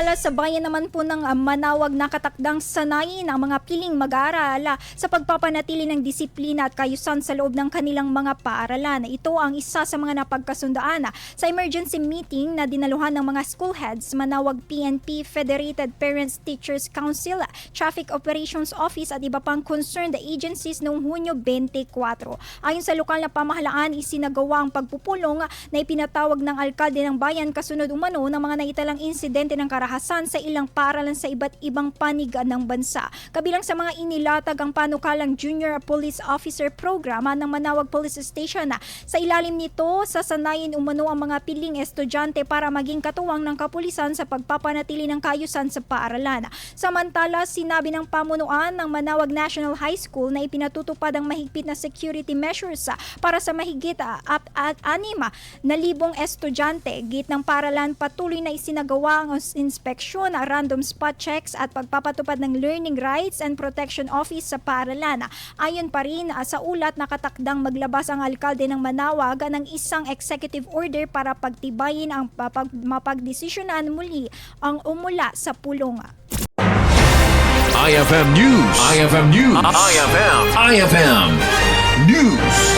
Sa bayan naman po ng Manawag, nakatakdang sanayin ang mga piling mag-aaral sa pagpapanatili ng disiplina at kayusan sa loob ng kanilang mga paaralan. Ito ang isa sa mga napagkasundaan sa emergency meeting na dinaluhan ng mga school heads, Manawag PNP, Federated Parents Teachers Council, Traffic Operations Office at iba pang concerned agencies noong Hunyo 24. Ayon sa lokal na pamahalaan, isinagawa ang pagpupulong na ipinatawag ng alkalde ng bayan kasunod umano ng mga naitalang insidente ng karahasan sa ilang paaralan sa iba't ibang panig ng bansa. Kabilang sa mga inilatag ang panukalang Junior Police Officer Program ng Manawag Police Station. Sa ilalim nito, sasanayin umano ang mga piling estudyante para maging katuwang ng kapulisan sa pagpapanatili ng kaayusan sa paaralan. Samantala, sinabi ng pamunuan ng Manawag National High School na ipinatutupad ang mahigpit na security measures para sa mahigit at 6,000 estudyante. Git ng paaralan, patuloy na isinagawa ang inspeksyon, random spot checks at pagpapatupad ng Learning Rights and Protection Office sa paaralan. Ayon pa rin sa ulat, nakatakdang maglabas ang alkalde ng Manawag ng isang executive order para pagtibayin ang mapagdesisyonan muli ang umula sa pulong. IFM News. IFM News. IFM News.